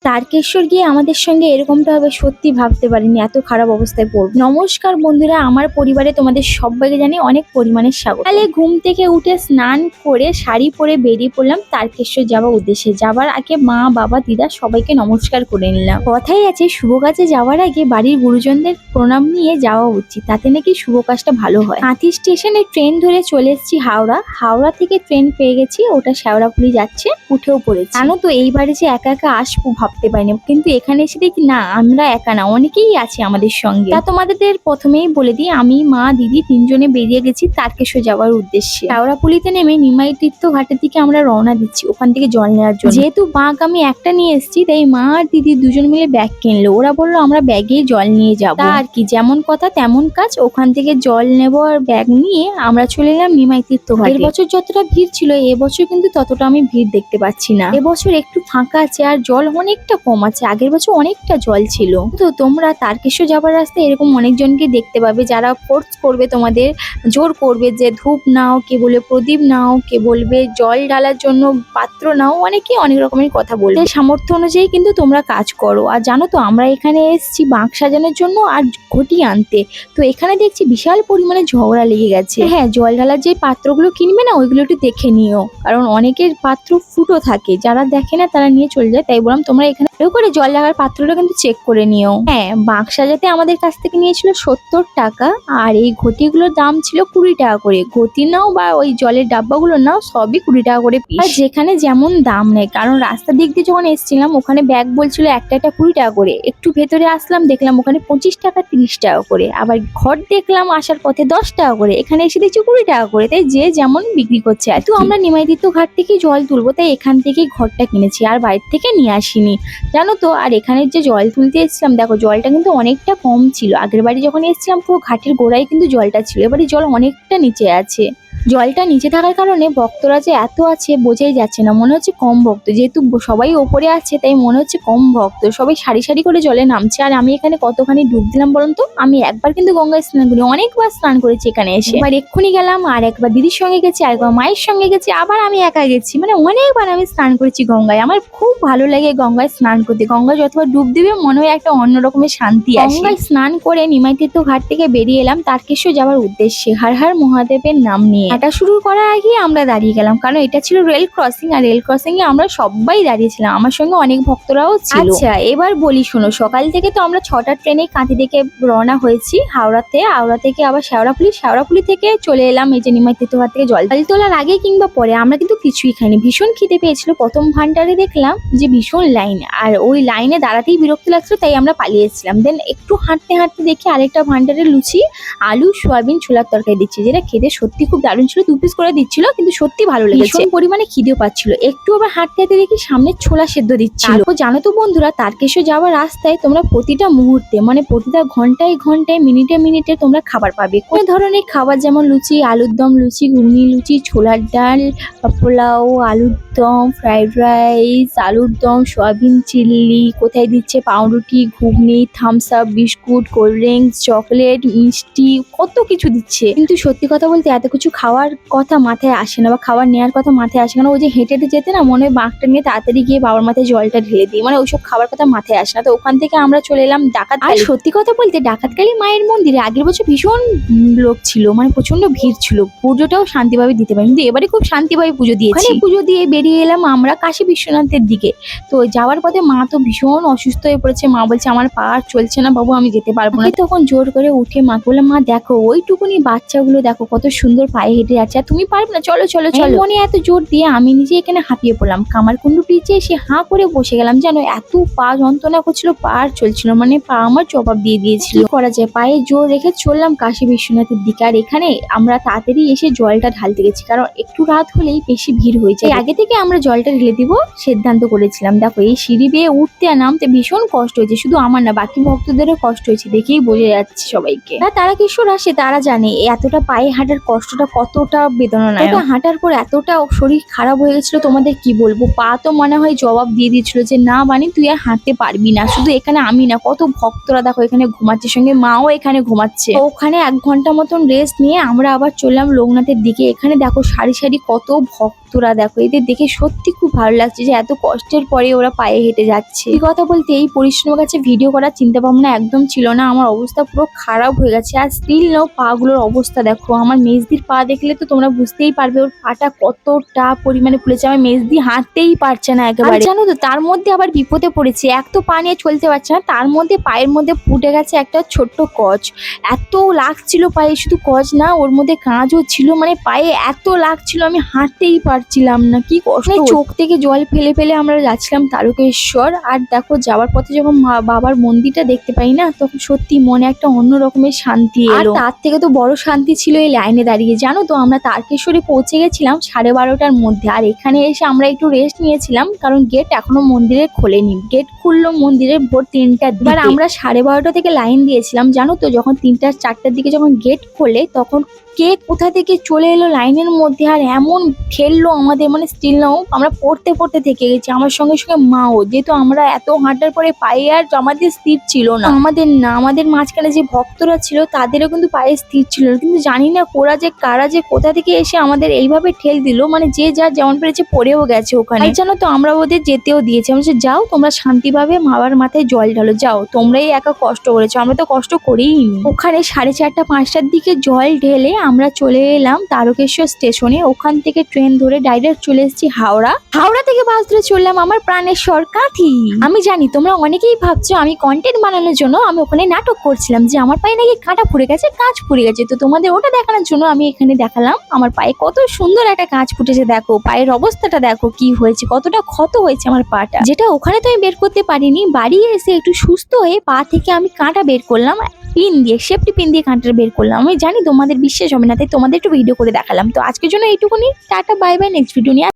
তারকেশ্বর গিয়ে আমাদের সঙ্গে এরকমটা হবে সত্যি ভাবতে পারিনি, এত খারাপ অবস্থায় পড়ব। নমস্কার বন্ধুরা, আমার পরিবারে তোমাদের সবাইকে জানি অনেক পরিমাণে স্বাগত। তাহলে ঘুম থেকে উঠে স্নান করে শাড়ি পরে বেরিয়ে পড়লাম তারকেশ্বর যাওয়ার উদ্দেশ্যে। যাবার আগে মা বাবা দিদা সবাইকে নমস্কার করে নিলাম। কথাই আছে শুভ কাজে যাওয়ার আগে বাড়ির গুরুজনদের প্রণাম নিয়ে যাওয়া উচিত, তাতে নাকি শুভ কাজটা ভালো হয়। হাতি স্টেশনে ট্রেন ধরে চলে এসেছি হাওড়া থেকে ট্রেন পেয়ে গেছি, ওটা শেওড়াফুলি যাচ্ছে, উঠেও পড়েছি। জানো তো এইবারে যে একা একা আসবো ভাবতে পারিনি, কিন্তু এখানে এসে দেখি না আমরা একা না, অনেকেই আছে আমাদের সঙ্গে। তা তোমাদের প্রথমেই বলে দিই, আমি মা দিদি তিনজনে বেরিয়ে গেছি তারকেশ্বর যাওয়ার উদ্দেশ্যে। শেওড়াফুলিতে নেমে নিমাই তীর্থ ঘাটের দিকে আমরা রওনা দিচ্ছি ওখান থেকে জল নেওয়ার জন্য। যেহেতু বাঘ আমি একটা নিয়ে এসেছি, তাই মা আর দিদি দুজন মিলে ব্যাগ কিনলো। ওরা বললো আমরা ব্যাগেই জল নিয়ে যাবো। তা আর কি, যেমন কথা তেমন কাজ। ওখান থেকে জল নেবো আর ব্যাগ নিয়ে আমরা চলে এলাম নিমাই তীর্থ ঘাটে। এবছর যতটা ভিড় ছিল এবছর কিন্তু ততটা আমি ভিড় দেখতে পাচ্ছি না। এবছর একটু ফাঁকা আছে আর জল অনেকটা কম আছে, আগের বছর অনেকটা জল ছিল। তো তোমরা তারকেশ্বর যাবার রাস্তায় এরকম অনেকজনকে দেখতে পাবে যারা ফোর্স করবে, তোমাদের জোর করবে যে ধূপ নাও, কে বলবে প্রদীপ নাও, কে বলবে জল ঢালার জন্য পাত্র নাও, অনেকে অনেক রকমের কথা বলবে। সামর্থ্য অনুযায়ী কিন্তু তোমরা কাজ করো। আর জানো তো আমরা এখানে এসেছি বাঁক সাজানোর জন্য আর ঘটি আনতে, তো এখানে দেখছি বিশাল পরিমাণে ঝগড়া লেগে গেছে। হ্যাঁ, জল ঢালার যে পাত্রগুলো কিনবে না ওইগুলো একটু দেখে নিও, কারণ অনেকের পাত্র ফুটো থাকে, যারা দেখে না তারা নিয়ে চলে যায়। তাই বললাম তোমরা এখানে করে জল ঢালার পাত্রটা কিন্তু চেক করে নিও। হ্যাঁ, বাঁক সাজাতে আমাদের কাছ থেকে নিয়েছিল 70 টাকা, আর এই ঘটিগুলোর দাম ছিল 20 টাকা করে। ঘটি নাও বা ওই জলের ডাব্বাগুলো নাও, সবই 20 টাকা করে পিস। আর যেখানে যেমন দাম নেয়, কারণ রাস্তার দিক দিয়ে যখন এসেছিলাম ওখানে ব্যাগ বলছিল একটা 20 টাকা করে, একটু ভেতরে আসলাম দেখলাম ওখানে 25 টাকা 30 টাকা করে, আবার ঘর দেখলাম আসার পথে 10 টাকা করে, এখানে এসে দেখছি 20 টাকা করে। তাই যে যেমন বিক্রি করছে। আর তো আমরা নিমাই তীর্থ ঘাট থেকে জল তুলবো, তাই এখান থেকেই ঘরটা কিনেছি, আর বাইরে থেকে নিয়ে আসিনি জানো তো। আর এখানে যে জল তুলতে এসেছিলাম দেখো জলটা কিন্তু অনেকটা কম ছিল। আগের বাড়ি যখন এসেছিলাম পুরো ঘাটের গোড়ায় কিন্তু জলটা ছিল, এবারে জল অনেকটা নিচে আছে। জলটা নিচে থাকার কারণে ভক্তরা যে এত আছে বোঝাই যাচ্ছে না, মনে হচ্ছে কম ভক্ত। যেহেতু সবাই ওপরে আছে তাই মনে হচ্ছে কম ভক্ত, সবাই সারি সারি করে জলে নামছে। আর আমি এখানে কতখানি ডুব দিলাম বলুন তো। আমি একবার কিন্তু গঙ্গায় স্নান করি, অনেকবার স্নান করেছি এখানে এসে। এবার এক্ষুনি গেলাম, আর একবার দিদির সঙ্গে গেছি, আর একবার মায়ের সঙ্গে গেছি, আবার আমি একা গেছি, মানে অনেকবার আমি স্নান করেছি গঙ্গায়। আমার খুব ভালো লাগে গঙ্গায় স্নান করতে। গঙ্গায় যতবার ডুব দিবে মনে হয় একটা অন্য রকমের শান্তি আসে। গঙ্গায় স্নান করে নিমাই তীর্থ ঘাট থেকে বেরিয়ে এলাম তারকেশ্বর যাওয়ার উদ্দেশ্যে হর হর মহাদেবের নাম নিয়ে। হাঁটা শুরু করার আগে আমরা দাঁড়িয়ে গেলাম, কারণ এটা ছিল রেল ক্রসিং, আর রেল ক্রসিং এ আমরা সবাই দাঁড়িয়েছিলাম, আমার সঙ্গে অনেক ভক্তরাও ছিল। আচ্ছা এবার বলি শোনো, সকাল থেকে তো আমরা 6টার ট্রেনে কাঁথি থেকে রওনা হয়েছি হাওড়া থেকে আবার শেওড়াফুলি থেকে চলে এলাম এই যে নিমাই তীর্থ ঘাট থেকে জল তোলার আগে কিংবা পরে আমরা কিন্তু কিছুই খাইনি। ভীষণ খিদে পেয়েছিল। প্রথম ভান্ডারে দেখলাম যে ভীষণ লাইন, আর ওই লাইনে দাঁড়াতেই বিরক্ত লাগছিল, তাই আমরা পালিয়েছিলাম। দেন একটু হাঁটতে হাঁটতে দেখি আরেকটা ভান্ডারে লুচি আলু সয়াবিন ছোলার তরকারি দিচ্ছে, যেটা খেতে সত্যি খুব দারুণ ছিল। 2 পিস করে দিচ্ছিল, কিন্তু সত্যি ভালো লেগেছে। ভীষণ পরিমাণে খিদেও পাচ্ছিল। একটু আবার হাঁটতে হাঁটতে দেখি সামনে ছোলা সেদ্ধ দিচ্ছিল। তারপর জানো তো বন্ধুরা, তারকেশ্বর যাওয়ার রাস্তায় তোমরা প্রতিটা মুহূর্তে মানে প্রতিটা ঘন্টায় মিনিটে মিনিটে তোমরা খাবার পাবে। কোন ধরনের খাবার, যেমন লুচি, আলুর দম লুচি, ঘুগনি লুচি, ছোলার ডাল, পোলাও, আলুর দম, ফ্রাইড রাইস, আলুর দম, সয়াবিন চিল্লি, কোথায় দিচ্ছে পাউরুটি, ঘুগনি, Thums Up, biscuit, cold drinks, chocolate, মিষ্টি, কত কিছু দিচ্ছে। কিন্তু সত্যি কথা বলতে এত কিছু খাওয়ার কথা মাথায় আসে না, বা খাবার নেওয়ার কথা মাথায় আসে না। ওই যে হেঁটে হেঁটে যেতে না মনে হয় বাঁকটা নিয়ে তাড়াতাড়ি গিয়ে বাবার মাথায় জলটা ঢেলে দিই, মানে ওইসব খাবার কথা মাথায় আসে না। তো ওখান থেকে আমরা চলে এলাম ডাকাত। আর সত্যি কথা বলতে ডাকাতকালী মায়ের মন্দিরে আগের বছর ভীষণ লোক ছিল, মানে প্রচন্ড ভিড় ছিল। পুজোটাও শান্তিভাবে দিতে পারি, কিন্তু এবারে খুব শান্তিভাবে পুজো দিয়েছি। পুজো দিয়ে বেরিয়ে এলাম আমরা কাশী বিশ্বনাথের দিকে। তো যাওয়ার পথে মা তো ভীষণ অসুস্থ হয়ে পড়েছে। মা বলছে আমার পা আর চলছে না বাবু, আমি যেতে পারবো না। তখন জোর করে উঠে মাকে বললাম মা দেখো ওইটুকুনি বাচ্চাগুলো দেখো কত সুন্দর পায়ে হেঁটে যাচ্ছে, আর তুমি পারবে না, চলো চলো চলো। মনে এত জোর দিয়ে আমি নিজে এখানে হাঁপিয়ে পড়লাম। কামারকুণ্ডু পিচে এসে হাঁ করে বসে গেলাম, জানো এত পা যন্ত্রণা করছিল, পা আর চলছিল, মানে পা আমার জবাব দিয়ে দিয়েছিল। কি করা যায়, পায়ে জোর রেখে চললাম কাশী বিশ্বনাথের দিকে। আর এখানে আমরা তাড়াতাড়ি এসে জলটা ঢালতে গেছি, কারণ একটু রাত হলেই বেশি ভিড় হয়ে যায়। আগে থেকে আমরা জলটা ঢেলে দিব সিদ্ধান্ত করেছিলাম। দেখো এই সিঁড়ি বেয়ে উঠতে আর নামতে ভীষণ কষ্ট হয়েছে, শুধু আমার না বাকি ভক্তদেরও কষ্ট হয়েছে, দেখেই বোঝা যাচ্ছে সবাইকে। তারা কিশোর আসে তারা জানে এতটা পায়ে হাঁটার কষ্টটা কতটা বেদনাদায়ক। হাঁটার পর এতটা শরীর খারাপ হয়ে গেছিল, তোমাদের কি বলবো। পা তো মনে হয় জবাব দিয়ে দিচ্ছিল যে না মানে তুই আর হাঁটতে পারবি না। শুধু এখানে আমি না, কত ভক্তরা দেখো এখানে ঘুমাচ্ছে, সঙ্গে মাও এখানে ঘুমাচ্ছে। ওখানে 1 ঘন্টা মতন রেস্ট নিয়ে আমরা আবার চললাম লোকনাথের দিকে। এখানে দেখো সারি সারি কত ভক্ত ভক্তরা দেখো, এদের দেখে সত্যি খুব ভালো লাগছে যে এত কষ্টের পরে ওরা পায়ে হেঁটে যাচ্ছে। এই কথা বলতে এই পরিশ্রমের কাছে ভিডিও করার চিন্তা ভাবনা একদম ছিল না। আমার অবস্থা পুরো খারাপ হয়ে গেছে। আর স্টিল নাও পা গুলোর অবস্থা দেখো। আমার মেজদির পা দেখলে তো তোমরা বুঝতেই পারবে ওর পাটা কতটা পরিমাণে ফুলেছে। আমার মেজদি হাঁটতেই পারছে না একেবারে। জানো তো তার মধ্যে আবার বিপদে পড়েছে, এক তো পা নিয়ে চলতে পারছে না, তার মধ্যে পায়ের মধ্যে ফুটে গেছে একটা ছোট্ট কচ। এত লাগছিল পায়ে, শুধু কচ না ওর মধ্যে কাঁচও ছিল, মানে পায়ে এত লাগছিল আমি হাঁটতেই পারছিলাম না, কি কষ্ট। চোখ থেকে জল ফেলে ফেলে আমরা যাচ্ছিলাম তারকেশ্বর। আর দেখো যাওয়ার পথে যখন বাবার মন্দিরটা দেখতে পাই না, তখন সত্যি মনে একটা অন্য রকমের শান্তি এলো। আর তার থেকে তো বড় শান্তি ছিল এই লাইনে দাঁড়িয়ে। জানো তো আমরা তারকেশ্বরে পৌঁছে গেছিলাম 12:30টার মধ্যে। আর এখানে এসে আমরা একটু রেস্ট নিয়েছিলাম, কারণ গেট এখনো মন্দিরে খোলেনি। গেট খুললো মন্দিরের ভোর 3টার দিকে। আর আমরা 12:30 থেকে লাইন দিয়েছিলাম। জানো তো যখন 3-4টার দিকে যখন গেট খোলে, তখন কে কোথা থেকে চলে এলো লাইনের মধ্যে আর এমন ঠেললো আমাদের, মানে স্টিল নাও আমরা পড়তে পড়তে থেকে গেছি। আমার সঙ্গে সঙ্গে মাও, যেহেতু আমরা এত হাঁটার পরে পায়ে আর আমাদের স্থির ছিল না। আমাদের মাঝখানে যে ভক্তরা ছিল তাদেরও কিন্তু পায়ে স্থির ছিল না। কিন্তু জানি না কারা যে কোথা থেকে এসে আমাদের এইভাবে ঠেল দিল, মানে যে যার যেমন পেরেছে পড়েও গেছে ওখানে। আর জানো তো আমরা ওদের যেতেও দিয়েছি। আমরা বলছি, যাও তোমরা শান্তিভাবে বাবার মাথায় জল ঢালো, যাও, তোমরাই একা কষ্ট করেছো, আমরা তো কষ্ট করিনি। ওখানে 4:30-5টার দিকে জল ঢেলে আমরা চলে এলাম তারকেশ্বর স্টেশনে। ওখান থেকে ট্রেন ধরে ডাইরেক্ট চলে এসেছি হাওড়া থেকে বাস ধরে চললাম আমার প্রাণেশ্বর কাঁথি। আমি জানি তোমরা অনেকেই ভাবছো আমি কন্টেন্ট বানানোর জন্য আমি ওখানে নাটক করছিলাম যে আমার পায়ে নাকি কাঁটা ফুটে গেছে, কাঁচ ফুটে গেছে। তো তোমাদের ওটা দেখানোর জন্য আমি এখানে দেখালাম আমার পায়ে কত সুন্দর একটা কাঁচ ফুটেছে। দেখো পায়ের অবস্থাটা দেখো কি হয়েছে, কতটা ক্ষত হয়েছে আমার পাটা, যেটা ওখানে তো আমি বের করতে পারিনি। বাড়ি এসে একটু সুস্থ হয়ে পা থেকে আমি কাঁটা বের করলাম, পিন দিয়ে, সেফটি পিন দিয়ে কাঁটাটা বের করলাম। আমি জানি তোমাদের বিশ্বাস হবে না, তাই তোমাদের একটু ভিডিও করে দেখালাম। তো আজকের জন্য এইটুকুনি, tata bye bye, next video নিয়ে